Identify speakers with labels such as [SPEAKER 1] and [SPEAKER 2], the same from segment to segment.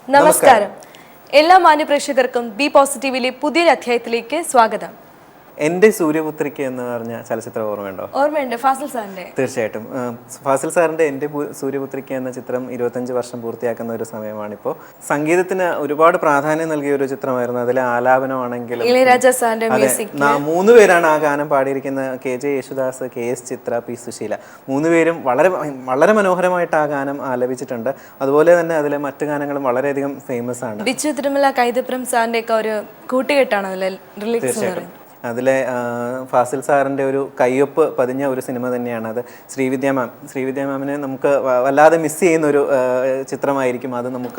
[SPEAKER 1] നമസ്കാരം. എല്ലാ മാന്യപ്രേക്ഷകർക്കും ബി പോസിറ്റീവിലെ പുതിയൊരു അധ്യായത്തിലേക്ക് സ്വാഗതം.
[SPEAKER 2] എൻ്റെ സൂര്യപുത്രിക്ക് എന്ന് പറഞ്ഞ ചലച്ചിത്രം ഓർമ്മയുണ്ടോ?
[SPEAKER 1] ഓർമ്മയുണ്ട്, ഫാസിൽ സാറിന്റെ.
[SPEAKER 2] തീർച്ചയായിട്ടും. ഫാസിൽ സാറിൻ്റെ എൻ്റെ സൂര്യപുത്രിക്ക് എന്ന ചിത്രം 25 വർഷം പൂർത്തിയാക്കുന്ന ഒരു സമയമാണിപ്പോൾ. സംഗീതത്തിന് ഒരുപാട് പ്രാധാന്യം നൽകിയ ഒരു ചിത്രമായിരുന്നു. അതിലെ ആലാപനമാണെങ്കിലും
[SPEAKER 1] ഇളയരാജ സാറിന്റെ മ്യൂസിക്.
[SPEAKER 2] 3 പേരാണ് ആ ഗാനം പാടിയിരിക്കുന്നത്. KJ യേശുദാസ്, KS ചിത്ര, P സുശീല. 3 പേരും വളരെ വളരെ മനോഹരമായിട്ട് ആ ഗാനം ആലപിച്ചിട്ടുണ്ട്. അതുപോലെ തന്നെ അതിലെ മറ്റു ഗാനങ്ങളും വളരെയധികം ഫേമസ് ആണ്.
[SPEAKER 1] ബിച്ചു തിരുമല, കൈതപ്രം സാറിന്റെ ഒക്കെ ഒരു കൂട്ടുകെട്ടാണ് അതിലെ റിലീസ്.
[SPEAKER 2] അതിലെ ഫാസിൽ സാറിൻ്റെ ഒരു കയ്യൊപ്പ് പതിഞ്ഞ ഒരു സിനിമ തന്നെയാണ് അത്. ശ്രീവിദ്യ മാമിനെ നമുക്ക് വല്ലാതെ മിസ് ചെയ്യുന്ന ഒരു ചിത്രമായിരിക്കും അത്. നമുക്ക്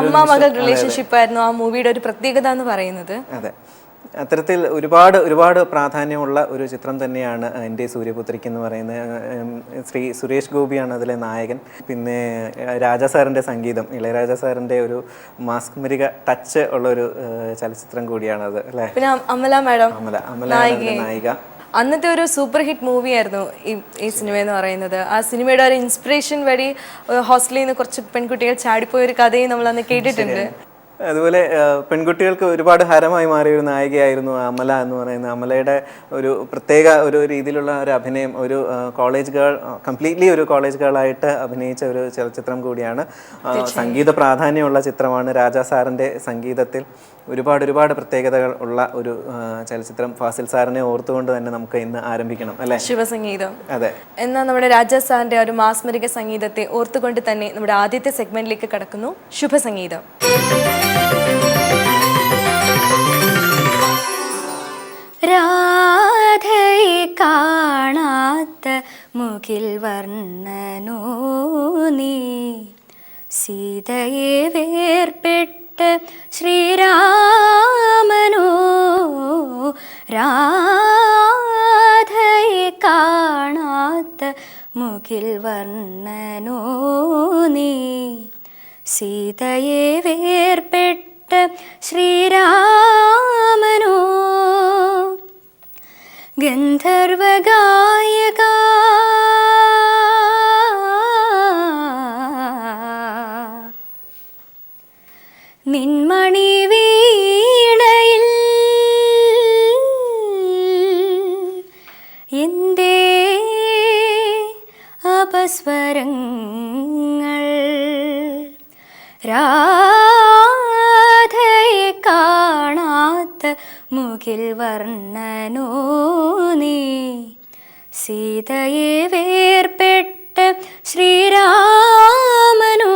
[SPEAKER 1] അമ്മ മകൾ റിലേഷൻഷിപ്പ് ആയിരുന്നു ആ മൂവിയുടെ ഒരു പ്രത്യേകത എന്ന് പറയുന്നത്.
[SPEAKER 2] അതെ, അത്തരത്തിൽ ഒരുപാട് പ്രാധാന്യമുള്ള ഒരു ചിത്രം തന്നെയാണ് എൻ്റെ സൂര്യപുത്രിക്ക് എന്ന് പറയുന്നത്. സുരേഷ് ഗോപിയാണ് അതിലെ നായകൻ. പിന്നെ രാജാ സാറിൻ്റെ സംഗീതം, ഇളയരാജ സാറിൻ്റെ ഒരു മാസ്മരിക ടച്ച് ഉള്ളൊരു ചലച്ചിത്രം കൂടിയാണത് അല്ലേ? പിന്നെ അമല നായിക.
[SPEAKER 1] അന്നത്തെ ഒരു സൂപ്പർ ഹിറ്റ് മൂവിയായിരുന്നു ഈ സിനിമ എന്ന് പറയുന്നത്. ആ സിനിമയുടെ ഒരു ഇൻസ്പിറേഷൻ വഴി ഹോസ്റ്റലിൽ നിന്ന് കുറച്ച് പെൺകുട്ടികൾ ചാടിപ്പോയ ഒരു കഥയും നമ്മൾ അന്ന് കേട്ടിട്ടുണ്ട്.
[SPEAKER 2] അതുപോലെ പെൺകുട്ടികൾക്ക് ഒരുപാട് ഹരമായി മാറിയ ഒരു നായികയായിരുന്നു അമല എന്ന് പറയുന്നത്. അമലയുടെ ഒരു പ്രത്യേക ഒരു രീതിയിലുള്ള ഒരു അഭിനയം, ഒരു കോളേജ് ഗേൾ, കംപ്ലീറ്റ്ലി ഒരു കോളേജ് ഗേളായിട്ട് അഭിനയിച്ച ഒരു ചലച്ചിത്രം കൂടിയാണ്. സംഗീത പ്രാധാന്യമുള്ള ചിത്രമാണ്. രാജാ സാറിൻ്റെ സംഗീതത്തിൽ ഒരുപാട് പ്രത്യേകതകൾ ഉള്ള ഒരു ചലച്ചിത്രം. ഫാസിൽ സാറിനെ ഓർത്തുകൊണ്ട് തന്നെ നമുക്ക് ഇന്ന് ആരംഭിക്കണം അല്ലെ?
[SPEAKER 1] ശുഭസംഗീതം.
[SPEAKER 2] അതെ.
[SPEAKER 1] എന്നാൽ നമ്മുടെ രാജാ സാറിന്റെ ഒരു മാസ്മരിക സംഗീതത്തെ ഓർത്തുകൊണ്ട് തന്നെ നമ്മുടെ ആദ്യത്തെ സെഗ്മെന്റിലേക്ക് കടക്കുന്നു. ശുഭസംഗീതം. രാധയെ കാണാത്ത മുകിൽ വർണ്ണനോ നീ, സീതയെ വേർപെട്ട ശ്രീരാമനോ, രാധയെ കാണാത്ത മുകിൽ വർണ്ണനോ നീ, സീതയെ വേർപെട്ട ശ്രീരാമനോ, ഗന്ധർവഗായക നിൻമണി വീണയിൽ എന്തേ അപസ്വരങ്ങൾ, രാധയെ കാണാത്ത മുകിൽ വർണ്ണനോ നീ, സീതയെ വേർപെട്ട ശ്രീരാമനോ,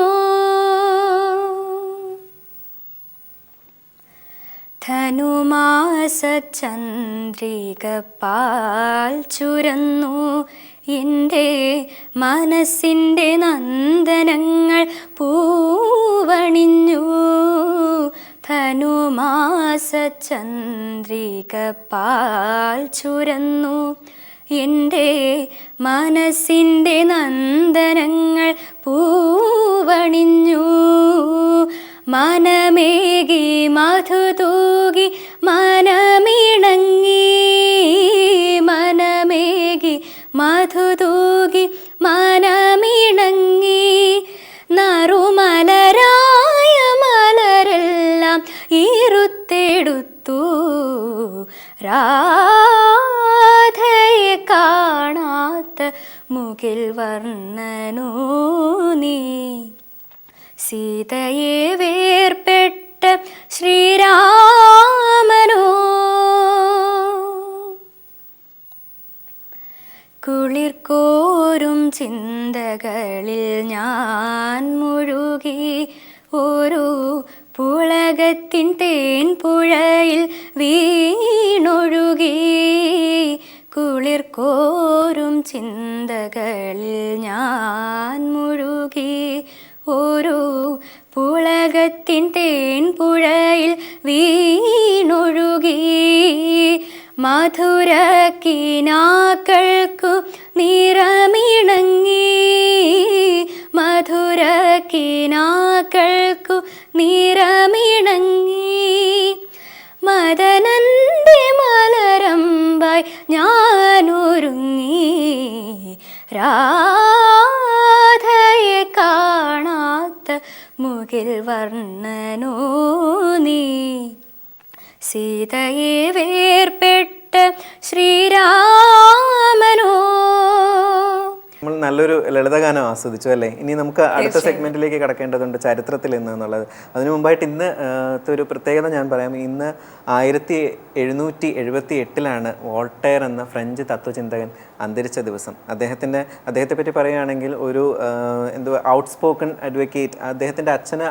[SPEAKER 1] ധനുമാസ ചന്ദ്രിക പാൽ ചുരന്നു എൻ്റെ മനസ്സിൻ്റെ നന്ദനങ്ങൾ പൂവണിഞ്ഞു, ധനുമാസ ചന്ദ്രിക പാൽ ചുരന്നു എൻ്റെ മനസ്സിൻ്റെ നന്ദനങ്ങൾ പൂവണിഞ്ഞു, മനമേകി മധുതൂകി മനമിണങ്ങി, മനമേകി മധുതൂകി മനമിണങ്ങി, നറുമലരായ മലരെല്ലാം ഇരുത്തെടുത്തു, രാധയെ കാണാത്ത മുകിൽ വർണ്ണനോ നീ, സീതയെ വേർപെട്ട ശ്രീരാമനോ, കുളിർക്കോരും ചിന്തകളിൽ ഞാൻ മുഴുകി, ഒരു പുളകത്തിൻ തേൻ പുഴയിൽ വീണൊഴുകി, കുളിർക്കോരും ചിന്തകളിൽ ഞാൻ മുഴുകി, ഒരു പുളകത്തിൻ തേൻ പുഴയിൽ വീണൊഴുകി, മധുര കിനാക്കൾക്കു നിറമിണങ്ങി, മധുര കിനാക്കൾക്കു നിറമിണങ്ങി, മദനന്റെ മലരമ്പായി ഞാനൊരുങ്ങി, രാധയെ
[SPEAKER 3] കാണാത്ത മുകിൽ വർണ്ണനോ നീ സീതയെ വേർപെട്ട ശ്രീരാമനോ.
[SPEAKER 2] നമ്മൾ നല്ലൊരു ലളിതഗാനം ആസ്വദിച്ചു അല്ലേ? ഇനി നമുക്ക് അടുത്ത സെഗ്മെന്റിലേക്ക് കടക്കേണ്ടതുണ്ട്, ചരിത്രത്തിൽ ഇന്ന് എന്നുള്ളത്. അതിനു മുമ്പായിട്ട് ഇന്ന് ഒരു പ്രത്യേകത ഞാൻ പറയാം. ഇന്ന് 1778 വോൾട്ടയർ എന്ന ഫ്രഞ്ച് തത്വചിന്തകൻ അന്തരിച്ച ദിവസം. അദ്ദേഹത്തെ പറ്റി പറയുകയാണെങ്കിൽ ഒരു ഔട്ട്സ്പോക്കൺ അഡ്വക്കേറ്റ്. അദ്ദേഹത്തിൻ്റെ അച്ഛന്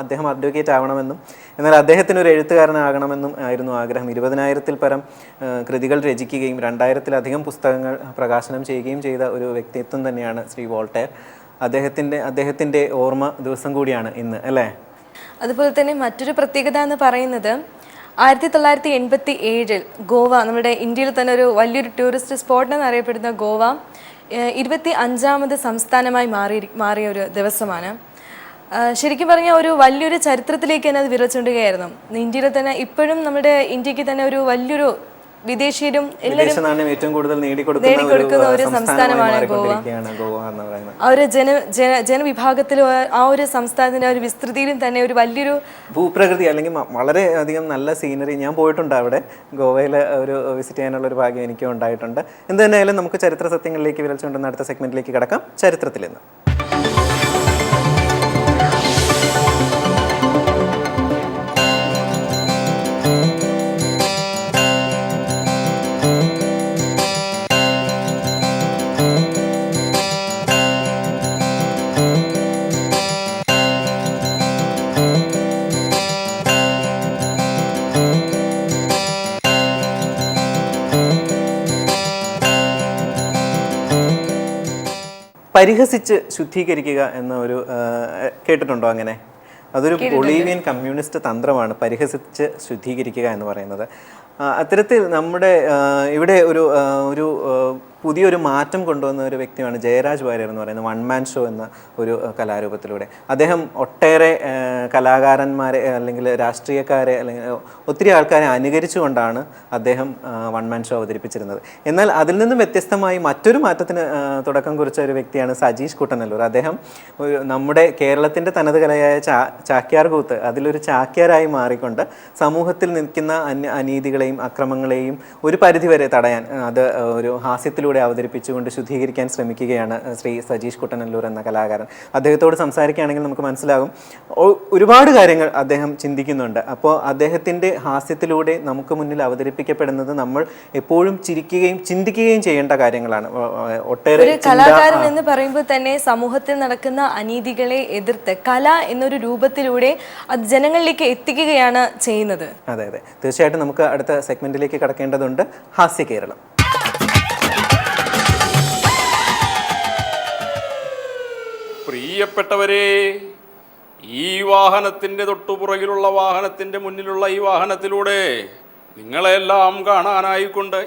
[SPEAKER 2] അദ്ദേഹം അഡ്വക്കേറ്റ് ആവണമെന്നും എന്നാൽ അദ്ദേഹത്തിന് ഒരു എഴുത്തുകാരനാകണമെന്നും ആയിരുന്നു ആഗ്രഹം. 20,000-ൽ പരം കൃതികൾ രചിക്കുകയും 2,000-ലധികം പുസ്തകങ്ങൾ പ്രകാശനം ചെയ്യുകയും ചെയ്ത ഒരു വ്യക്തിത്വം തന്നെയാണ് ശ്രീ വോൾട്ടയർ. അദ്ദേഹത്തിൻ്റെ ഓർമ്മ ദിവസം കൂടിയാണ് ഇന്ന് അല്ലേ?
[SPEAKER 1] അതുപോലെ തന്നെ മറ്റൊരു പ്രത്യേകത എന്ന് പറയുന്നത് 1987 ഗോവ, നമ്മുടെ ഇന്ത്യയിൽ തന്നെ ഒരു വലിയൊരു ടൂറിസ്റ്റ് സ്പോട്ട് എന്നറിയപ്പെടുന്ന ഗോവ 25ാമത് സംസ്ഥാനമായി മാറിയ ഒരു ദിവസമാണ്. ശരിക്കും പറഞ്ഞാൽ ഒരു വലിയൊരു ചരിത്രത്തിലേക്ക് തന്നെ അത് വിരച്ചുകൊണ്ടുകയായിരുന്നു. ഇന്ത്യയിൽ തന്നെ ഇപ്പോഴും നമ്മുടെ ഇന്ത്യക്ക് തന്നെ ഒരു വലിയൊരു വിദേശീയരും എല്ലാവരും
[SPEAKER 2] ഏറ്റവും കൂടുതൽ നേടിക്കൊടുക്കുന്ന
[SPEAKER 1] ഒരു സംസ്ഥാനമാണ് ഗോവ. ആ ഒരു ജനവിഭാഗത്തിലും ആ ഒരു സംസ്ഥാനത്തിന്റെ ഒരു വിസ്തൃതിയിലും തന്നെ ഒരു വലിയൊരു
[SPEAKER 2] ഭൂപ്രകൃതി അല്ലെങ്കിൽ വളരെ അധികം നല്ല സീനറി. ഞാൻ പോയിട്ടുണ്ട് അവിടെ, ഗോവയിൽ ഒരു വിസിറ്റ് ചെയ്യാനുള്ള ഒരു ഭാഗ്യം എനിക്കും ഉണ്ടായിട്ടുണ്ട്. എന്ത് തന്നെയായാലും നമുക്ക് ചരിത്ര സത്യങ്ങളിലേക്ക് വിരൽ ചൂണ്ടുന്ന അടുത്ത സെഗ്മെന്റിലേക്ക് കടക്കാം. ചരിത്രത്തിൽ നിന്ന് പരിഹസിച്ച് ശുദ്ധീകരിക്കുക എന്ന ഒരു കേട്ടിട്ടുണ്ടോ അങ്ങനെ? അതൊരു ബൊളീവിയൻ കമ്മ്യൂണിസ്റ്റ് തന്ത്രമാണ് പരിഹസിച്ച് ശുദ്ധീകരിക്കുക എന്ന് പറയുന്നത്. അത്തരത്തിൽ നമ്മുടെ ഇവിടെ ഒരു പുതിയൊരു മാറ്റം കൊണ്ടുവന്ന ഒരു വ്യക്തിയാണ് ജയരാജ് വാര്യർ എന്ന് പറയുന്നത്. വൺ മാൻ ഷോ എന്ന ഒരു കലാരൂപത്തിലൂടെ അദ്ദേഹം ഒട്ടേറെ കലാകാരന്മാരെ അല്ലെങ്കിൽ രാഷ്ട്രീയക്കാരെ അല്ലെങ്കിൽ ഒത്തിരി ആൾക്കാരെ അനുകരിച്ചുകൊണ്ടാണ് അദ്ദേഹം വൺ മാൻ ഷോ അവതരിപ്പിച്ചിരുന്നത്. എന്നാൽ അതിൽ നിന്നും വ്യത്യസ്തമായി മറ്റൊരു മാറ്റത്തിന് തുടക്കം കുറിച്ച ഒരു വ്യക്തിയാണ് സജീഷ് കുട്ടനല്ലൂർ. അദ്ദേഹം നമ്മുടെ കേരളത്തിൻ്റെ തനത് കലയായ ചാക്യാർ കൂത്ത് അതിലൊരു ചാക്യാരായി മാറിക്കൊണ്ട് സമൂഹത്തിൽ നിൽക്കുന്ന അനീതികളെയും അക്രമങ്ങളെയും ഒരു പരിധിവരെ തടയാൻ അത് ഒരു ഹാസ്യത്തിലൂടെ അവതരിപ്പിച്ചുകൊണ്ട് ശുദ്ധീകരിക്കാൻ ശ്രമിക്കുകയാണ് ശ്രീ സജീഷ് കുട്ടനല്ലൂർ എന്ന കലാകാരൻ. അദ്ദേഹത്തോട് സംസാരിക്കുകയാണെങ്കിൽ നമുക്ക് മനസ്സിലാകും ഒരുപാട് കാര്യങ്ങൾ അദ്ദേഹം ചിന്തിക്കുന്നുണ്ട്. അപ്പോൾ അദ്ദേഹത്തിൻ്റെ ഹാസ്യത്തിലൂടെ നമുക്ക് മുന്നിൽ അവതരിപ്പിക്കപ്പെടുന്നത് നമ്മൾ എപ്പോഴും ചിരിക്കുകയും ചിന്തിക്കുകയും ചെയ്യേണ്ട കാര്യങ്ങളാണ്. ഒട്ടേറെ
[SPEAKER 1] കലാകാരൻ എന്ന് പറയുമ്പോൾ തന്നെ സമൂഹത്തിൽ നടക്കുന്ന അനീതികളെ എതിർത്ത് കല എന്നൊരു രൂപത്തിലൂടെ അത് ജനങ്ങളിലേക്ക് എത്തിക്കുകയാണ് ചെയ്യുന്നത്.
[SPEAKER 2] അതെ, തീർച്ചയായിട്ടും നമുക്ക് അടുത്ത സെഗ്മെന്റിലേക്ക് കടക്കേണ്ടതുണ്ട്. ഹാസ്യ കേരളം.
[SPEAKER 4] പ്രിയപ്പെട്ടവരെ, ഈ വാഹനത്തിൻ്റെ തൊട്ടുപുറകിലുള്ള വാഹനത്തിൻ്റെ മുന്നിലുള്ള ഈ വാഹനത്തിലൂടെ നിങ്ങളെല്ലാം കാണാനായിക്കൊണ്ട്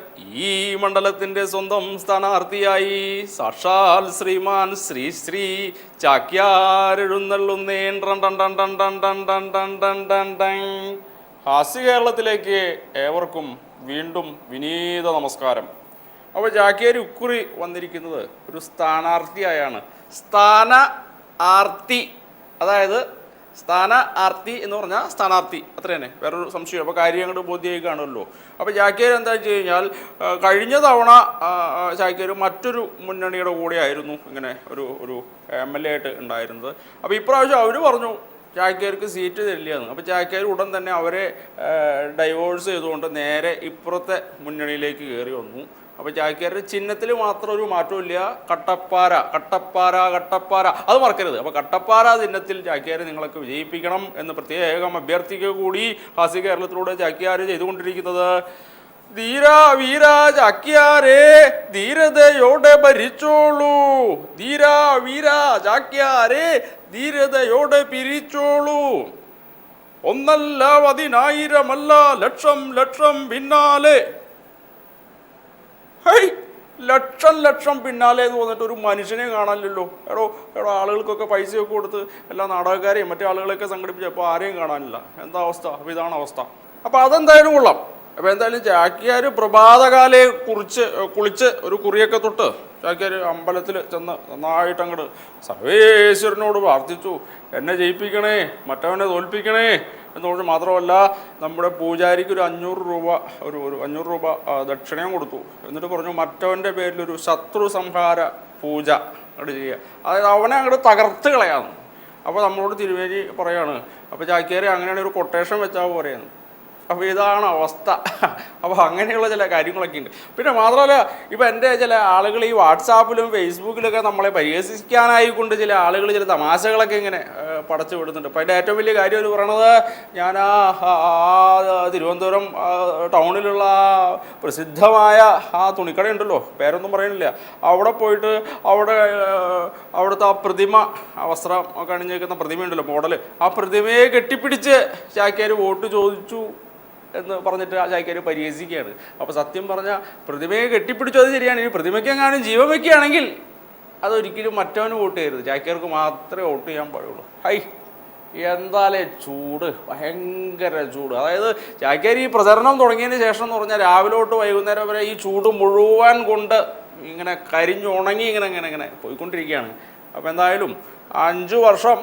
[SPEAKER 4] ഈ മണ്ഡലത്തിൻ്റെ സ്വന്തം സ്ഥാനാർത്ഥിയായി സാക്ഷാൽ ശ്രീമാൻ ശ്രീ ചാക്യാരെഴുന്നള്ളുന്നേൻ. ഹാസ്യ കേരളത്തിലേക്ക് ഏവർക്കും വീണ്ടും വിനീത നമസ്കാരം. അപ്പോൾ ചാക്യാർ ഇക്കുറി വന്നിരിക്കുന്നത് ഒരു സ്ഥാനാർത്ഥിയായാണ്. സ്ഥാന ആർത്തി, അതായത് സ്ഥാന ആർത്തി എന്ന് പറഞ്ഞാൽ സ്ഥാനാർത്ഥി, അത്ര തന്നെ, വേറൊരു സംശയം. അപ്പോൾ കാര്യം അങ്ങോട്ട് ബോധ്യമായി കാണുമല്ലോ. അപ്പോൾ ചാക്യാർ എന്താ വെച്ച് കഴിഞ്ഞാൽ കഴിഞ്ഞ തവണ ചാക്യാർ മറ്റൊരു മുന്നണിയുടെ കൂടെയായിരുന്നു ഇങ്ങനെ ഒരു MLA ആയിട്ട് ഉണ്ടായിരുന്നത്. അപ്പോൾ ഇപ്രാവശ്യം അവർ പറഞ്ഞു ചാക്യാർക്ക് സീറ്റ് തരില്ലെന്ന്. അപ്പോൾ ചാക്യാർ ഉടൻ തന്നെ അവരെ ഡൈവോഴ്സ് ചെയ്തുകൊണ്ട് നേരെ ഇപ്പുറത്തെ മുന്നണിയിലേക്ക് കയറി വന്നു. അപ്പോൾ ചാക്യാരുടെ ചിഹ്നത്തിൽ മാത്രം ഒരു മാറ്റമില്ല. കട്ടപ്പാര അത് മറക്കരുത്. അപ്പോൾ കട്ടപ്പാര ചിഹ്നത്തിൽ ചാക്യാരെ നിങ്ങളൊക്കെ വിജയിപ്പിക്കണം എന്ന് പ്രത്യേകം അഭ്യർത്ഥിക്കുക കൂടി ഹാസ്യ കേരളത്തിലൂടെ ചാക്യാർ ചെയ്തുകൊണ്ടിരിക്കുന്നത്. ധീരാ വീരാ ചാക്യാരേ, ധീരതയോടെ ഭരിച്ചോളൂ. ധീരാ വീരാ ചാക്യാരേ, ധീരതയോടെ പിരിച്ചോളൂ. ഒന്നല്ല 10,000 ലക്ഷം പിന്നാലെ. ലക്ഷം പിന്നാലെ എന്ന് പറഞ്ഞിട്ട് ഒരു മനുഷ്യനെ കാണാനില്ലല്ലോ. എടോ ആളുകൾക്കൊക്കെ പൈസയൊക്കെ കൊടുത്ത് എല്ലാ നാടകക്കാരെയും മറ്റേ ആളുകളെയൊക്കെ സംഘടിപ്പിച്ചപ്പോൾ ആരെയും കാണാനില്ല. എന്താ അവസ്ഥ? അപ്പോൾ ഇതാണ് അവസ്ഥ. അപ്പോൾ അതെന്തായാലും കൊള്ളാം. അപ്പോൾ എന്തായാലും ചാക്യാർ പ്രഭാതകാലയെ കുളിച്ച് ഒരു കുറിയൊക്കെ തൊട്ട് ചാക്യാർ അമ്പലത്തിൽ ചെന്ന് നന്നായിട്ട് അങ്ങോട്ട് സർവേശ്വരനോട് പ്രാർത്ഥിച്ചു, എന്നെ ജയിപ്പിക്കണേ, മറ്റവനെ തോൽപ്പിക്കണേ എന്നുകൊണ്ട് മാത്രമല്ല നമ്മുടെ പൂജാരിക്ക് ഒരു 500 രൂപ ഒരു 500 രൂപ ദക്ഷിണയും കൊടുത്തു. എന്നിട്ട് പറഞ്ഞു മറ്റവൻ്റെ പേരിലൊരു ശത്രു സംഹാര പൂജ അങ്ങോട്ട് ചെയ്യുക, അതായത് അവനെ അങ്ങോട്ട് തകർത്ത് കളയാന്ന്. അപ്പോൾ നമ്മളോട് തിരുവേലി പറയാണ്, അപ്പോൾ ചാക്യാർ അങ്ങനെയാണ് ഒരു കൊട്ടേഷൻ വെച്ചാൽ പോരെയെന്ന്. അപ്പോൾ ഇതാണ് അവസ്ഥ. അപ്പോൾ അങ്ങനെയുള്ള ചില കാര്യങ്ങളൊക്കെ ഉണ്ട്. പിന്നെ മാത്രമല്ല ഇപ്പം എൻ്റെ ചില ആളുകൾ ഈ വാട്സാപ്പിലും ഫേസ്ബുക്കിലൊക്കെ നമ്മളെ പരിഹസിക്കാനായിക്കൊണ്ട് ചില ആളുകൾ ചില തമാശകളൊക്കെ ഇങ്ങനെ പടച്ചു വിടുന്നുണ്ട്. അപ്പോൾ അതിൻ്റെ ഏറ്റവും വലിയ കാര്യം എന്ന് പറയണത്, ഞാൻ തിരുവനന്തപുരം ടൗണിലുള്ള പ്രസിദ്ധമായ തുണിക്കട ഉണ്ടല്ലോ, പേരൊന്നും പറയുന്നില്ല, അവിടെ പോയിട്ട് അവിടുത്തെ ആ പ്രതിമ, വസ്ത്രം ഒക്കെ അണിഞ്ഞേക്കുന്ന പ്രതിമ ഉണ്ടല്ലോ, മോഡൽ, ആ പ്രതിമയെ കെട്ടിപ്പിടിച്ച് ചാക്യാർ വോട്ട് ചോദിച്ചു എന്ന് പറഞ്ഞിട്ട് ആ ചാക്യാർ പരിഹസിക്കുകയാണ്. അപ്പോൾ സത്യം പറഞ്ഞാൽ പ്രതിമയെ കെട്ടിപ്പിടിച്ചു അത് ശരിയാണ്. ഇനി പ്രതിമയ്ക്ക് എങ്ങാനും ജീവൻ വയ്ക്കുകയാണെങ്കിൽ അതൊരിക്കലും മറ്റവന് വോട്ട് ചെയ്യരുത്, ചാക്യാർക്ക് മാത്രമേ വോട്ട് ചെയ്യാൻ പാടുള്ളൂ. ഹൈ, എന്താലേ ചൂട്, ഭയങ്കര ചൂട്. അതായത് ചാക്യാർ ഈ പ്രചരണം തുടങ്ങിയതിന് ശേഷം എന്ന് പറഞ്ഞാൽ രാവിലെ തൊട്ട് വൈകുന്നേരം വരെ ഈ ചൂട് മുഴുവൻ കൊണ്ട് ഇങ്ങനെ കരിഞ്ഞുണങ്ങി ഇങ്ങനെ പോയിക്കൊണ്ടിരിക്കുകയാണ്. അപ്പോൾ എന്തായാലും 5 വർഷം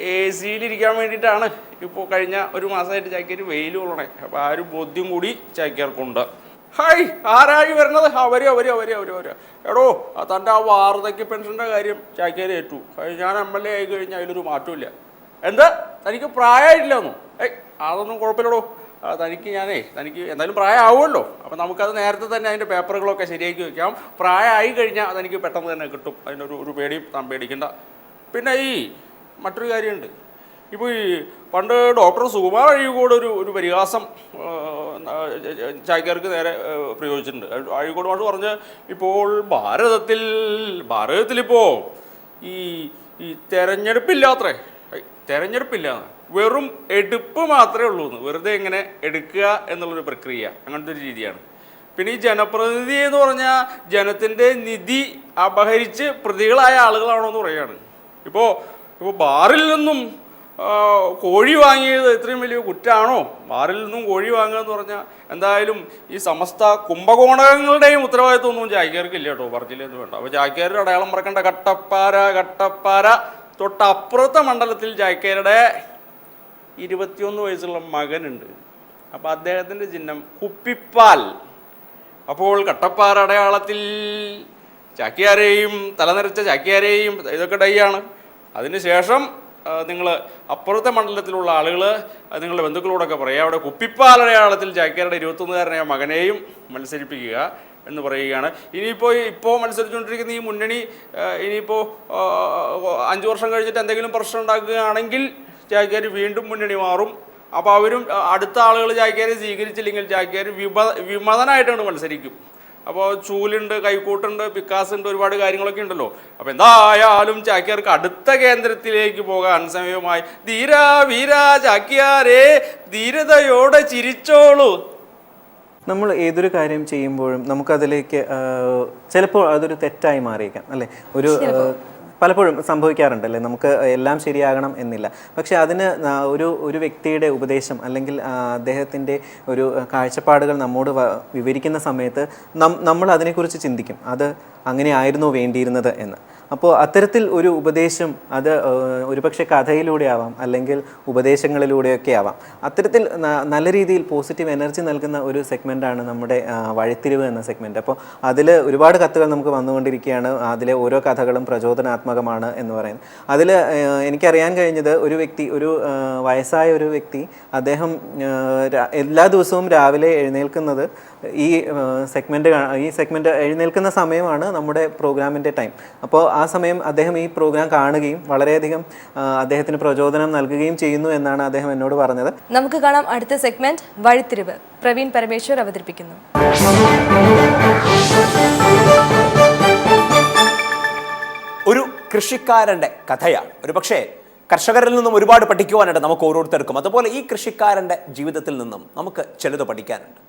[SPEAKER 4] AC-യിലിരിക്കാൻ വേണ്ടിയിട്ടാണ് ഇപ്പോൾ കഴിഞ്ഞ ഒരു മാസമായിട്ട് ചാക്യാർ വെയിൽ കൊള്ളണേ. അപ്പോൾ ആ ഒരു ബോധ്യം കൂടി ചാക്യാർക്കുണ്ട്. ഹായ്, ആരായി വരുന്നത്? അവര് എടോ, തൻ്റെ ആ വാർദ്ധക്യ പെൻഷൻ്റെ കാര്യം ചാക്യാർ ഏറ്റു. ഞാൻ MLA ആയി കഴിഞ്ഞാൽ അതിലൊരു മാറ്റമില്ല. എന്താ, തനിക്ക് പ്രായമായിട്ടില്ലെന്നോ? അതൊന്നും കുഴപ്പമില്ലടോ, തനിക്ക് എന്തായാലും പ്രായമാവുമല്ലോ. അപ്പം നമുക്കത് നേരത്തെ തന്നെ അതിൻ്റെ പേപ്പറുകളൊക്കെ ശരിയാക്കി വയ്ക്കാം. പ്രായമായി കഴിഞ്ഞാൽ അതെനിക്ക് പെട്ടെന്ന് തന്നെ കിട്ടും, അതിൻ്റെ ഒരു പേടിയും താൻ പേടിക്കണ്ട. പിന്നെ ഈ മറ്റൊരു കാര്യമുണ്ട്. ഇപ്പോൾ ഈ പണ്ട് ഡോക്ടർ സുകുമാർ അഴീക്കോട് ഒരു പരിഹാസം ചാക്യാർക്ക് നേരെ പ്രയോഗിച്ചിട്ടുണ്ട്. അഴീക്കോട് മാഷ് പറഞ്ഞ്, ഇപ്പോൾ ഭാരതത്തിലിപ്പോൾ ഈ തെരഞ്ഞെടുപ്പില്ല, വെറും എടുപ്പ് മാത്രമേ ഉള്ളൂ എന്ന്, വെറുതെ ഇങ്ങനെ എടുക്കുക എന്നുള്ളൊരു പ്രക്രിയ, അങ്ങനത്തെ ഒരു രീതിയാണ്. പിന്നെ ഈ ജനപ്രതിനിധി എന്ന് പറഞ്ഞാൽ ജനത്തിൻ്റെ നിധി അപഹരിച്ച് പ്രതികളായ ആളുകളാണോ എന്ന് പറയുകയാണ്. ഇപ്പോൾ ബാറിൽ നിന്നും കോഴി വാങ്ങിയത് ഇത്രയും വലിയ കുറ്റമാണോ? ബാറിൽ നിന്നും കോഴി വാങ്ങുക എന്ന് പറഞ്ഞാൽ എന്തായാലും ഈ സമസ്ത കുംഭകോണങ്ങളുടെയും ഉത്തരവാദിത്വമൊന്നും ചാക്യാർക്ക് ഇല്ല കേട്ടോ, പറഞ്ഞില്ലെന്ന് വേണ്ട. അപ്പോൾ ചാക്യാരുടെ അടയാളം മറക്കേണ്ട, കട്ടപ്പാര തൊട്ടപ്പുറത്തെ മണ്ഡലത്തിൽ ചാക്യാരുടെ 21 വയസ്സുള്ള മകനുണ്ട്. അപ്പോൾ അദ്ദേഹത്തിൻ്റെ ചിഹ്നം കുപ്പിപ്പാൽ. അപ്പോൾ കട്ടപ്പാറ അടയാളത്തിൽ ചാക്യാരെയും തലനിറച്ച ചാക്യാരെയും ഇതൊക്കെ ഡൈയാണ്. അതിനുശേഷം നിങ്ങൾ അപ്പുറത്തെ മണ്ഡലത്തിലുള്ള ആളുകൾ നിങ്ങളുടെ ബന്ധുക്കളോടൊക്കെ പറയുക, അവിടെ കുപ്പിപ്പാൽ അടയാളത്തിൽ ചാക്യാരുടെ 21-കാരനായ മകനെയും മത്സരിപ്പിക്കുക എന്ന് പറയുകയാണ്. ഇപ്പോൾ മത്സരിച്ചുകൊണ്ടിരിക്കുന്ന ഈ മുന്നണി ഇനിയിപ്പോൾ 5 വർഷം കഴിഞ്ഞിട്ട് എന്തെങ്കിലും പ്രശ്നം ഉണ്ടാക്കുകയാണെങ്കിൽ ചാക്യാർ വീണ്ടും മുന്നണി മാറും. അപ്പോൾ അവരും അടുത്ത ആളുകൾ ചാക്യാരെ സ്വീകരിച്ചില്ലെങ്കിൽ ചാക്യാർ വിമതനായിട്ടാണ് മത്സരിക്കും. അപ്പോൾ ചൂലുണ്ട്, കൈക്കൂട്ടുണ്ട്, പിക്കാസുണ്ട്, ഒരുപാട് കാര്യങ്ങളൊക്കെ ഉണ്ടല്ലോ. അപ്പോൾ എന്തായാലും ചാക്യാർക്ക് അടുത്ത കേന്ദ്രത്തിലേക്ക് പോകാൻ സമയമായി. ധീരാ വീരാ ചാക്യാരേ, ധീരതയോടെ ചിരിച്ചോളൂ.
[SPEAKER 2] നമ്മൾ ഏതൊരു കാര്യം ചെയ്യുമ്പോഴും നമുക്കതിലേക്ക് ചിലപ്പോൾ അതൊരു തെറ്റായി മാറിയേക്കാം അല്ലേ. പലപ്പോഴും സംഭവിക്കാറുണ്ടല്ലേ, നമുക്ക് എല്ലാം ശരിയാകണം എന്നില്ല. പക്ഷെ അതിന് ഒരു വ്യക്തിയുടെ ഉപദേശം അല്ലെങ്കിൽ അദ്ദേഹത്തിൻ്റെ ഒരു കാഴ്ചപ്പാടുകൾ നമ്മോട് വിവരിക്കുന്ന സമയത്ത് നമ്മൾ അതിനെക്കുറിച്ച് ചിന്തിക്കും, അത് അങ്ങനെ ആയിരുന്നോ വേണ്ടിയിരുന്നത് എന്ന്. അപ്പോൾ അത്തരത്തിൽ ഒരു ഉപദേശം അത് ഒരുപക്ഷെ കഥയിലൂടെ ആവാം, അല്ലെങ്കിൽ ഉപദേശങ്ങളിലൂടെയൊക്കെ ആവാം. അത്തരത്തിൽ നല്ല രീതിയിൽ പോസിറ്റീവ് എനർജി നൽകുന്ന ഒരു സെഗ്മെൻറ്റാണ് നമ്മുടെ വഴിത്തിരിവ് എന്ന സെഗ്മെൻറ്റ്. അപ്പോൾ അതിൽ ഒരുപാട് കത്തുകൾ നമുക്ക് വന്നുകൊണ്ടിരിക്കുകയാണ്. അതിലെ ഓരോ കഥകളും പ്രചോദനാത്മകമാണ് എന്ന് പറയുന്നത്. അതിൽ എനിക്കറിയാൻ കഴിഞ്ഞത്, ഒരു വയസ്സായ ഒരു വ്യക്തി, അദ്ദേഹം എല്ലാ ദിവസവും രാവിലെ എഴുന്നേൽക്കുന്നത് ഈ സെഗ്മെൻറ്റ് എഴുന്നേൽക്കുന്ന സമയമാണ് നമ്മുടെ പ്രോഗ്രാമിൻ്റെ ടൈം. അപ്പോൾ ആ സമയം അദ്ദേഹം ഈ പ്രോഗ്രാം കാണുകയും വളരെയധികം അദ്ദേഹത്തിന് പ്രചോദനം നൽകുകയും ചെയ്യുന്നു എന്നാണ് അദ്ദേഹം എന്നോട് പറഞ്ഞത്.
[SPEAKER 1] നമുക്ക് കാണാം അടുത്ത സെഗ്മെന്റ്, വഴിത്തിരിവ്. പ്രവീൺ പരമേശ്വർ അവതരിപ്പിക്കുന്നു.
[SPEAKER 5] ഒരു കൃഷിക്കാരൻ്റെ കഥയാണ്. ഒരു പക്ഷേ കർഷകരിൽ നിന്നും ഒരുപാട് പഠിക്കുവാനുണ്ട് നമുക്ക് ഓരോരുത്തർക്കും. അതുപോലെ ഈ കൃഷിക്കാരൻ്റെ ജീവിതത്തിൽ നിന്നും നമുക്ക് ചിലത് പഠിക്കാനുണ്ട്.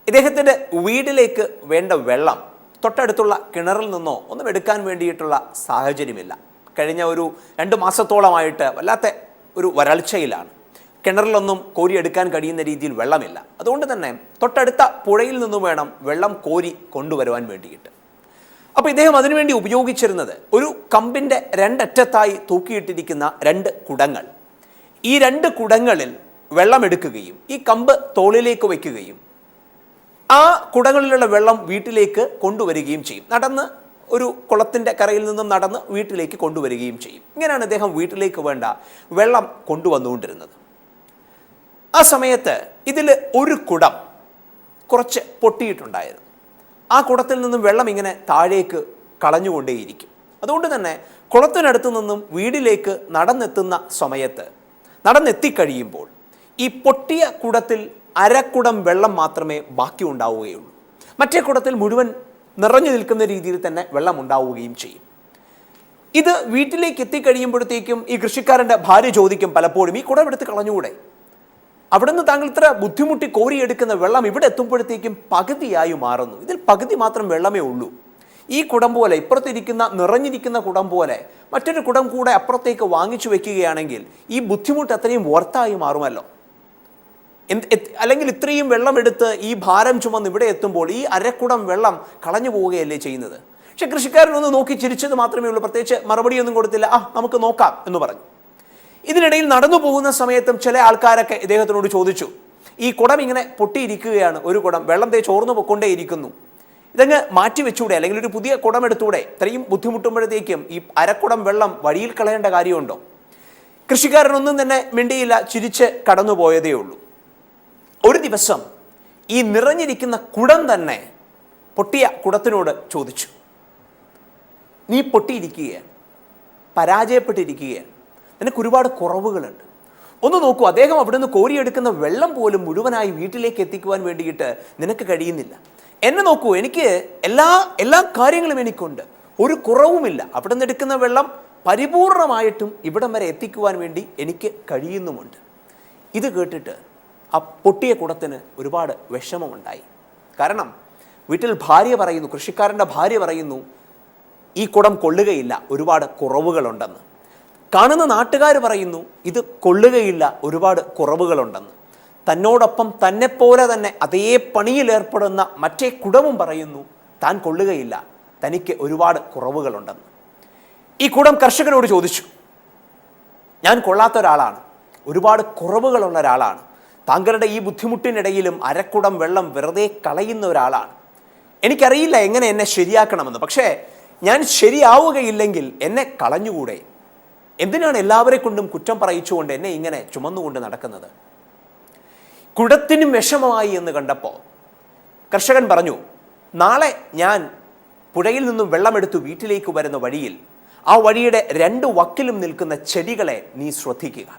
[SPEAKER 5] ഇദ്ദേഹത്തിൻ്റെ വീട്ടിലേക്ക് വേണ്ട വെള്ളം തൊട്ടടുത്തുള്ള കിണറിൽ നിന്നോ ഒന്നും എടുക്കാൻ വേണ്ടിയിട്ടുള്ള സാഹചര്യമില്ല. കഴിഞ്ഞ ഒരു 2 മാസത്തോളമായിട്ട് വല്ലാത്ത ഒരു വരൾച്ചയിലാണ്. കിണറിലൊന്നും കോരിയെടുക്കാൻ കഴിയുന്ന രീതിയിൽ വെള്ളമില്ല. അതുകൊണ്ട് തന്നെ തൊട്ടടുത്ത പുഴയിൽ നിന്നും വേണം വെള്ളം കോരി കൊണ്ടുവരുവാൻ വേണ്ടിയിട്ട്. അപ്പോൾ ഇദ്ദേഹം അതിനുവേണ്ടി ഉപയോഗിച്ചിരുന്നത് ഒരു കമ്പിൻ്റെ രണ്ടറ്റത്തായി തൂക്കിയിട്ടിരിക്കുന്ന 2 കുടങ്ങൾ. ഈ 2 കുടങ്ങളിൽ വെള്ളമെടുക്കുകയും ഈ കമ്പ് തോളിലേക്ക് വയ്ക്കുകയും ആ കുടങ്ങളിലുള്ള വെള്ളം വീട്ടിലേക്ക് കൊണ്ടുവരികയും ചെയ്യും. നടന്ന് ഒരു കുളത്തിൻ്റെ കരയിൽ നിന്നും നടന്ന് വീട്ടിലേക്ക് കൊണ്ടുവരികയും ചെയ്യും. ഇങ്ങനെയാണ് അദ്ദേഹം വീട്ടിലേക്ക് വേണ്ട വെള്ളം കൊണ്ടുവന്നുകൊണ്ടിരുന്നത്. ആ സമയത്ത് ഇതിൽ ഒരു കുടം കുറച്ച് പൊട്ടിയിട്ടുണ്ടായിരുന്നു. ആ കുടത്തിൽ നിന്നും വെള്ളം ഇങ്ങനെ താഴേക്ക് കളഞ്ഞുകൊണ്ടേയിരിക്കും. അതുകൊണ്ട് തന്നെ കുളത്തിനടുത്ത് നിന്നും വീട്ടിലേക്ക് നടന്നെത്തിക്കഴിയുമ്പോൾ ഈ പൊട്ടിയ കുടത്തിൽ അരക്കുടം വെള്ളം മാത്രമേ ബാക്കി ഉണ്ടാവുകയുള്ളൂ. മറ്റേ കുടത്തിൽ മുഴുവൻ നിറഞ്ഞു നിൽക്കുന്ന രീതിയിൽ തന്നെ വെള്ളം ഉണ്ടാവുകയും ചെയ്യും. ഇത് വീട്ടിലേക്ക് എത്തിക്കഴിയുമ്പോഴത്തേക്കും ഈ കൃഷിക്കാരൻ്റെ ഭാര്യ ചോദിക്കും പലപ്പോഴും, ഈ കുടം എടുത്ത് കളഞ്ഞുകൂടെ? അവിടുന്ന് താങ്കൾ ഇത്ര ബുദ്ധിമുട്ടി കോരിയെടുക്കുന്ന വെള്ളം ഇവിടെ എത്തുമ്പോഴത്തേക്കും പകുതിയായി മാറുന്നു. ഇതിൽ പകുതി മാത്രം വെള്ളമേ ഉള്ളൂ. ഈ കുടം പോലെ ഇപ്പുറത്തിരിക്കുന്ന നിറഞ്ഞിരിക്കുന്ന കുടം പോലെ മറ്റൊരു കുടം കൂടെ അപ്പുറത്തേക്ക് വാങ്ങിച്ചു വെക്കുകയാണെങ്കിൽ ഈ ബുദ്ധിമുട്ട് അത്രയും വർത്തായി മാറുമല്ലോ. അല്ലെങ്കിൽ ഇത്രയും വെള്ളമെടുത്ത് ഈ ഭാരം ചുമന്ന് ഇവിടെ എത്തുമ്പോൾ ഈ അരക്കുടം വെള്ളം കളഞ്ഞു പോവുകയല്ലേ ചെയ്യുന്നത്? പക്ഷെ കൃഷിക്കാരനൊന്ന് നോക്കി ചിരിച്ചത് മാത്രമേ ഉള്ളൂ. പ്രത്യേകിച്ച് മറുപടിയൊന്നും കൊടുത്തില്ല. നമുക്ക് നോക്കാം എന്ന് പറഞ്ഞു. ഇതിനിടയിൽ നടന്നു പോകുന്ന സമയത്തും ചില ആൾക്കാരൊക്കെ ഇദ്ദേഹത്തിനോട് ചോദിച്ചു, ഈ കുടം ഇങ്ങനെ പൊട്ടിയിരിക്കുകയാണ്, ഒരു കുടം വെള്ളം ചോർന്നു പൊക്കൊണ്ടേയിരിക്കുന്നു, ഇതങ്ങ് മാറ്റി വെച്ചൂടെ, അല്ലെങ്കിൽ ഒരു പുതിയ കുടം എടുത്തൂടെ? ഇത്രയും ബുദ്ധിമുട്ടുമ്പോഴത്തേക്കും ഈ അരക്കുടം വെള്ളം വഴിയിൽ കളയേണ്ട കാര്യമുണ്ടോ? കൃഷിക്കാരനൊന്നും തന്നെ മിണ്ടിയില്ല, ചിരിച്ച് കടന്നുപോയതേ ഉള്ളൂ. ഒരു ദിവസം ഈ നിറഞ്ഞിരിക്കുന്ന കുടം തന്നെ പൊട്ടിയ കുടത്തിനോട് ചോദിച്ചു, നീ പൊട്ടിയിരിക്കുകയാണ്, പരാജയപ്പെട്ടിരിക്കുകയാണ്, നിനക്ക് ഒരുപാട് കുറവുകളുണ്ട്. ഒന്ന് നോക്കൂ, അദ്ദേഹം അവിടുന്ന് കോരിയെടുക്കുന്ന വെള്ളം പോലും മുഴുവനായി വീട്ടിലേക്ക് എത്തിക്കുവാൻ വേണ്ടിയിട്ട് നിനക്ക് കഴിയുന്നില്ല. എന്നെ നോക്കൂ, എനിക്ക് എല്ലാ കാര്യങ്ങളും എനിക്കുണ്ട്, ഒരു കുറവുമില്ല. അവിടെ നിന്ന് എടുക്കുന്ന വെള്ളം പരിപൂർണമായിട്ടും ഇവിടം വരെ എത്തിക്കുവാൻ വേണ്ടി എനിക്ക് കഴിയുന്നുമുണ്ട്. ഇത് കേട്ടിട്ട് ആ പൊട്ടിയ കുടത്തിന് ഒരുപാട് വിഷമമുണ്ടായി. കാരണം വീട്ടിൽ ഭാര്യ പറയുന്നു, കൃഷിക്കാരൻ്റെ ഭാര്യ പറയുന്നു, ഈ കുടം കൊള്ളുകയില്ല, ഒരുപാട് കുറവുകളുണ്ടെന്ന്. കാണുന്ന നാട്ടുകാർ പറയുന്നു, ഇത് കൊള്ളുകയില്ല, ഒരുപാട് കുറവുകളുണ്ടെന്ന്. തന്നോടൊപ്പം തന്നെപ്പോലെ തന്നെ അതേ പണിയിലേർപ്പെടുന്ന മറ്റേ കുടവും പറയുന്നു, താൻ കൊള്ളുകയില്ല, തനിക്ക് ഒരുപാട് കുറവുകളുണ്ടെന്ന്. ഈ കുടം കർഷകനോട് ചോദിച്ചു, ഞാൻ കൊള്ളാത്ത ഒരാളാണ്, ഒരുപാട് കുറവുകളുള്ള ഒരാളാണ്, താങ്കളുടെ ഈ ബുദ്ധിമുട്ടിനിടയിലും അരക്കുടം വെള്ളം വെറുതെ കളയുന്ന ഒരാളാണ്. എനിക്കറിയില്ല എങ്ങനെ എന്നെ ശരിയാക്കണമെന്ന്, പക്ഷേ ഞാൻ ശരിയാവുകയില്ലെങ്കിൽ എന്നെ കളഞ്ഞുകൂടെ? എന്തിനാണ് എല്ലാവരെ കൊണ്ടും കുറ്റം പറയിച്ചുകൊണ്ട് എന്നെ ഇങ്ങനെ ചുമന്നുകൊണ്ട് നടക്കുന്നത്? കുടത്തിനും വിഷമമായി എന്ന് കണ്ടപ്പോൾ കർഷകൻ പറഞ്ഞു, നാളെ ഞാൻ പുഴയിൽ നിന്നും വെള്ളമെടുത്ത് വീട്ടിലേക്ക് വരുന്ന വഴിയിൽ ആ വഴിയുടെ 2 വക്കിലും നിൽക്കുന്ന ചെടികളെ നീ ശ്രദ്ധിക്കുക.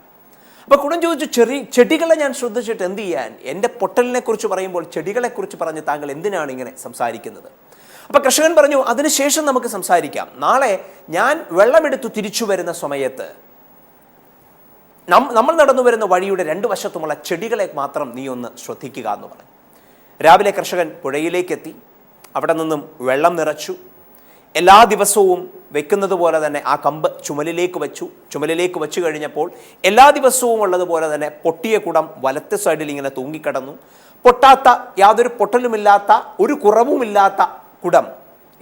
[SPEAKER 5] അപ്പോൾ കുടം ചോദിച്ചു, ചെടികളെ ഞാൻ ശ്രദ്ധിച്ചിട്ട് എന്ത് ചെയ്യാൻ? എൻ്റെ പൊട്ടലിനെ കുറിച്ച് പറയുമ്പോൾ ചെടികളെക്കുറിച്ച് പറഞ്ഞ് താങ്കൾ എന്തിനാണ് ഇങ്ങനെ സംസാരിക്കുന്നത്? അപ്പോൾ കർഷകൻ പറഞ്ഞു, അതിനുശേഷം നമുക്ക് സംസാരിക്കാം. നാളെ ഞാൻ വെള്ളമെടുത്തു തിരിച്ചു വരുന്ന സമയത്ത് നമ്മൾ നടന്നു വരുന്ന വഴിയുടെ 2 വശത്തുമുള്ള ചെടികളെ മാത്രം നീ ഒന്ന് ശ്രദ്ധിക്കുക എന്ന് പറഞ്ഞു. രാവിലെ കർഷകൻ പുഴയിലേക്കെത്തി, അവിടെ നിന്നും വെള്ളം നിറച്ചു. എല്ലാ ദിവസവും വെക്കുന്നത് പോലെ തന്നെ ആ കമ്പ് ചുമലിലേക്ക് വെച്ചു കഴിഞ്ഞപ്പോൾ എല്ലാ ദിവസവും ഉള്ളതുപോലെ തന്നെ പൊട്ടിയ കുടം വലത്തെ സൈഡിൽ ഇങ്ങനെ തൂങ്ങിക്കിടന്നു. പൊട്ടാത്ത, യാതൊരു പൊട്ടലുമില്ലാത്ത, ഒരു കുറവുമില്ലാത്ത കുടം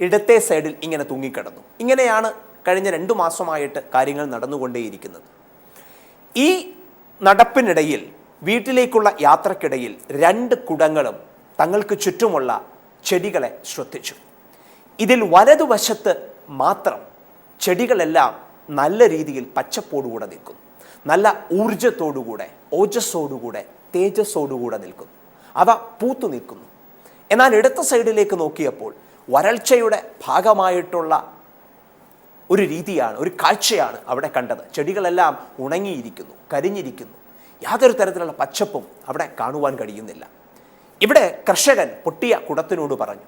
[SPEAKER 5] ഇടത്തെ സൈഡിൽ ഇങ്ങനെ തൂങ്ങിക്കിടന്നു. ഇങ്ങനെയാണ് കഴിഞ്ഞ 2 മാസമായിട്ട് കാര്യങ്ങൾ നടന്നുകൊണ്ടേയിരിക്കുന്നത്. ഈ നടപ്പിനിടയിൽ, വീട്ടിലേക്കുള്ള യാത്രക്കിടയിൽ 2 കുടങ്ങളും തങ്ങൾക്ക് ചുറ്റുമുള്ള ചെടികളെ ശ്രദ്ധിച്ചു. ഇതിൽ വലതുവശത്ത് മാത്രം ചെടികളെല്ലാം നല്ല രീതിയിൽ പച്ചപ്പോടുകൂടെ നിൽക്കുന്നു, നല്ല ഊർജത്തോടുകൂടെ, ഓജസ്സോടുകൂടെ, തേജസ്സോടുകൂടെ നിൽക്കുന്നു, അവ പൂത്തു നിൽക്കുന്നു. എന്നാൽ ഇടത്ത സൈഡിലേക്ക് നോക്കിയപ്പോൾ വരൾച്ചയുടെ ഭാഗമായിട്ടുള്ള ഒരു രീതിയാണ്, ഒരു കാഴ്ചയാണ് അവിടെ കണ്ടത്. ചെടികളെല്ലാം ഉണങ്ങിയിരിക്കുന്നു, കരിഞ്ഞിരിക്കുന്നു, യാതൊരു തരത്തിലുള്ള പച്ചപ്പും അവിടെ കാണുവാൻ കഴിയുന്നില്ല. ഇവിടെ കർഷകൻ പൊട്ടിയ കുടത്തിനോട് പറഞ്ഞു,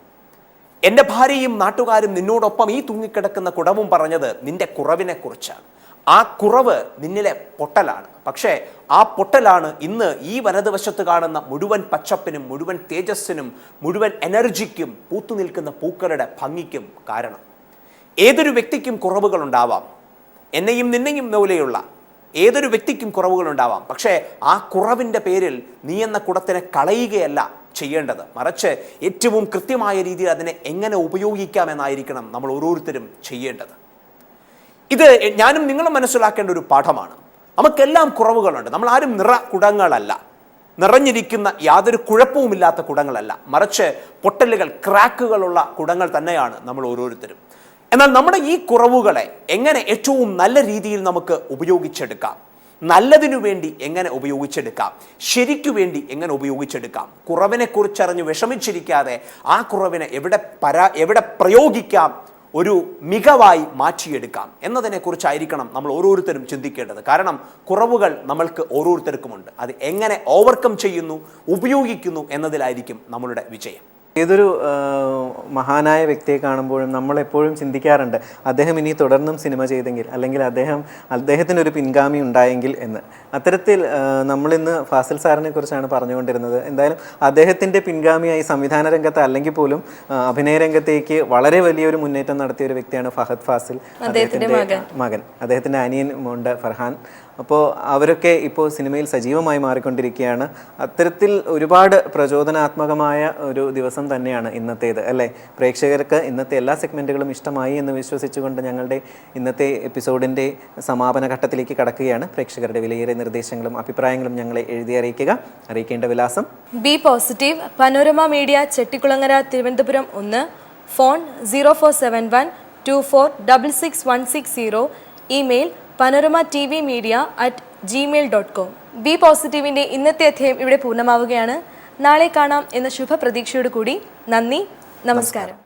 [SPEAKER 5] എൻ്റെ ഭാര്യയും നാട്ടുകാരും നിന്നോടൊപ്പം ഈ തൂങ്ങിക്കിടക്കുന്ന കുടവും പറഞ്ഞത് നിന്റെ കുറവിനെ കുറിച്ചാണ്. ആ കുറവ് നിന്നിലെ പൊട്ടലാണ്. പക്ഷേ ആ പൊട്ടലാണ് ഇന്ന് ഈ വലതുവശത്ത് കാണുന്ന മുഴുവൻ പച്ചപ്പിനും, മുഴുവൻ തേജസ്സിനും, മുഴുവൻ എനർജിക്കും, പൂത്തു നിൽക്കുന്ന പൂക്കളുടെ ഭംഗിക്കും കാരണം. ഏതൊരു വ്യക്തിക്കും കുറവുകളുണ്ടാവാം. എന്നെയും നിന്നെയും പോലെയുള്ള ഏതൊരു വ്യക്തിക്കും കുറവുകൾ ഉണ്ടാവാം. പക്ഷേ ആ കുറവിൻ്റെ പേരിൽ നീ എന്ന കുടത്തിനെ കളയുകയല്ല ചെയ്യേണ്ടത്, മറിച്ച് ഏറ്റവും കൃത്യമായ രീതിയിൽ അതിനെ എങ്ങനെ ഉപയോഗിക്കാമെന്നായിരിക്കണം നമ്മൾ ഓരോരുത്തരും ചെയ്യേണ്ടത്. ഇത് ഞാനും നിങ്ങളും മനസ്സിലാക്കേണ്ട ഒരു പാഠമാണ്. നമുക്കെല്ലാം കുറവുകളുണ്ട്. നമ്മൾ ആരും കുടങ്ങളല്ല, നിറഞ്ഞിരിക്കുന്ന യാതൊരു കുഴപ്പവുമില്ലാത്ത കുടങ്ങളല്ല, മറിച്ച് പൊട്ടലുകൾ, ക്രാക്കുകളുള്ള കുടങ്ങൾ തന്നെയാണ് നമ്മൾ ഓരോരുത്തരും. എന്നാൽ നമ്മുടെ ഈ കുറവുകളെ എങ്ങനെ ഏറ്റവും നല്ല രീതിയിൽ നമുക്ക് ഉപയോഗിച്ചെടുക്കാം, നല്ലതിനു വേണ്ടി എങ്ങനെ ഉപയോഗിച്ചെടുക്കാം, ശരിക്കു വേണ്ടി എങ്ങനെ ഉപയോഗിച്ചെടുക്കാം, കുറവിനെ കുറിച്ചറിഞ്ഞ് വിഷമിച്ചിരിക്കാതെ ആ കുറവിനെ എവിടെ പ്രയോഗിക്കാം, ഒരു മികവായി മാറ്റിയെടുക്കാം എന്നതിനെക്കുറിച്ചായിരിക്കണം നമ്മൾ ഓരോരുത്തരും ചിന്തിക്കേണ്ടത്. കാരണം കുറവുകൾ നമ്മൾക്ക് ഓരോരുത്തർക്കുമുണ്ട്. അത് എങ്ങനെ ഓവർകം ചെയ്യുന്നു, ഉപയോഗിക്കുന്നു എന്നതിലായിരിക്കും നമ്മളുടെ വിജയം.
[SPEAKER 2] ഏതൊരു മഹാനായ വ്യക്തിയെ കാണുമ്പോഴും നമ്മളെപ്പോഴും ചിന്തിക്കാറുണ്ട്, അദ്ദേഹം ഇനി തുടർന്നും സിനിമ ചെയ്തെങ്കിൽ, അല്ലെങ്കിൽ അദ്ദേഹത്തിനൊരു പിൻഗാമി ഉണ്ടായെങ്കിൽ എന്ന്. അത്തരത്തിൽ നമ്മളിന്ന് ഫാസിൽ സാറിനെ കുറിച്ചാണ് പറഞ്ഞുകൊണ്ടിരുന്നത്. എന്തായാലും അദ്ദേഹത്തിൻ്റെ പിൻഗാമിയായി സംവിധാന രംഗത്ത് അല്ലെങ്കിൽ പോലും അഭിനയ രംഗത്തേക്ക് വളരെ വലിയൊരു മുന്നേറ്റം നടത്തിയ ഒരു വ്യക്തിയാണ് ഫഹദ് ഫാസിൽ, അദ്ദേഹത്തിൻ്റെ മകൻ, അദ്ദേഹത്തിൻ്റെ അനിയൻ ഉണ്ട് ഫർഹാൻ. അപ്പോൾ അവരൊക്കെ ഇപ്പോൾ സിനിമയിൽ സജീവമായി മാറിക്കൊണ്ടിരിക്കുകയാണ്. അത്തരത്തിൽ ഒരുപാട് പ്രചോദനാത്മകമായ ഒരു ദിവസം തന്നെയാണ് ഇന്നത്തേത്, അല്ലേ? പ്രേക്ഷകർക്ക് ഇന്നത്തെ എല്ലാ സെഗ്മെൻറ്റുകളും ഇഷ്ടമായി എന്ന് വിശ്വസിച്ചുകൊണ്ട് ഞങ്ങളുടെ ഇന്നത്തെ എപ്പിസോഡിൻ്റെ സമാപന ഘട്ടത്തിലേക്ക് കടക്കുകയാണ്. പ്രേക്ഷകരുടെ വിലയേറിയ നിർദ്ദേശങ്ങളും അഭിപ്രായങ്ങളും ഞങ്ങളെ എഴുതി അറിയിക്കേണ്ട വിലാസം: B
[SPEAKER 1] positive, Panorama Media, Chettikulangara, Thiruvananthapuram 1, phone 0471246660, email panorama.tvmedia@gmail.com. B പോസിറ്റീവിൻ്റെ ഇന്നത്തെ അധ്യായം ഇവിടെ പൂർണ്ണമാവുകയാണ്. നാളെ കാണാം എന്ന ശുഭപ്രതീക്ഷയോടു കൂടി നന്ദി, നമസ്കാരം.